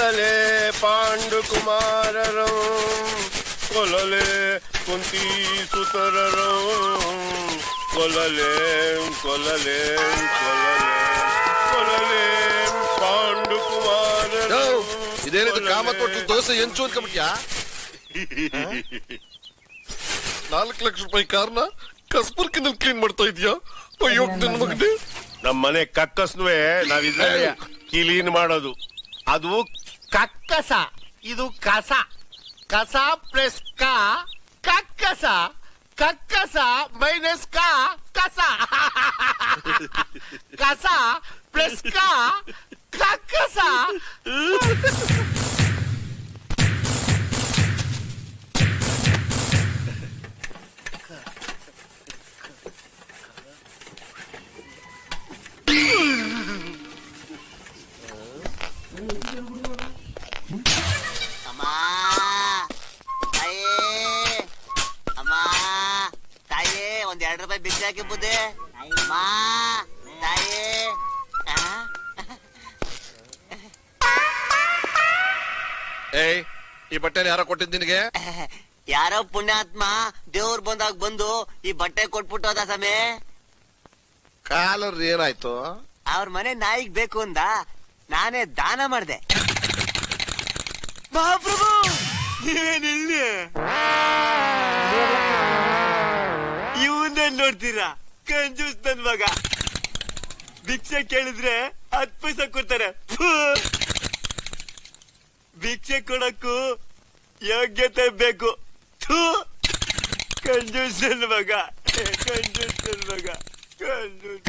ಕೊಲ್ಲಲೆ ಪಾಂಡುಕುಮಾರರು ಕೊಲ್ಲಲೆ ಕುಂತಿ ಸುತರರು ಕೊಲ್ಲಲೆ ಕೊಲ್ಲಲೆ ಕೊಲ್ಲಲೆ ಕೊಲ್ಲಲೆ ಪಾಂಡುಕುಮಾರರು. ಇದೇನಿದು ಕಾಮತ್ ಹೋಟ್ಲು ದೋಸೆ ಎಂಚು ಅನ್ಕೊಂಬಿಟ್ಯಾ? 4 ಲಕ್ಷ ರೂಪಾಯಿ ಕಾರ್ನ ಕಸ್ಬರ್ಕಿನಲ್ಲಿ ಕ್ಲೀನ್ ಮಾಡ್ತಾ ಇದೀಯಾ? ಅಯ್ಯೋ ನನ್ನ ಮಗನೇ, ನಮ್ಮ ಮನೆ ಕಕ್ಕಸ್ನುವೆ ನಾವಿದ್ರೆ ಕ್ಲೀನ್ ಮಾಡೋದು. ಅದು ಕಕ್ಕಸ, ಇದು ಕಸ. ಕಸ ಪ್ಲಸ್ ಕಾ ಕಕ್ಕಸ, ಕಕ್ಕಸ ಮೈನಸ್ ಕಾ ಕಸ. ಕಸ ಪ್ಲಸ್ ಕಾ ಕಕ್ಕಸ. ಒಂದ್ 2 ರೂಪಾಯಿ ಬಿಸಿ ಹಾಕಿ ಬುದ್ಧಿ. ತಾಯಿ ಏಯ್, ಈ ಬಟ್ಟೆ ಯಾರೋ ಕೊಟ್ಟಿದ್ ನಿನಗೆ? ಯಾರೋ ಪುಣ್ಯಾತ್ಮ ದೇವ್ರು ಬಂದಾಗ ಬಂದು ಈ ಬಟ್ಟೆ ಕೊಟ್ಬಿಟ್ಟೋದ ಸಮೇ. ಕಾಲರ್ ಏನಾಯ್ತು? ಅವ್ರ ಮನೆ ನಾಯಿಗ್ ಬೇಕು ಅಂದ, ನಾನೇ ದಾನ ಮಾಡ್ದೆ. ಮಹಾಪ್ರಭು ನೀವೇನಿಲ್ಲಿ ಇವನ್ನೇ ನೋಡ್ತೀರಾ? ಕಂಜೂಸ್ ನನ್ ಮಗ. ಭಿಕ್ಷೆ ಕೇಳಿದ್ರೆ 10 ಪೈಸೆ ಕೊಡ್ತಾರೆ. ಭಿಕ್ಷೆ ಕೊಡಕ್ಕೂ ಯೋಗ್ಯತೆ ಬೇಕು. ಕಂಜೂಸ್ ನನ್ ಮಗ, ಕಂಜೂಸ್ ನನ್ ಮಗ, ಕಂಜೂಸ್.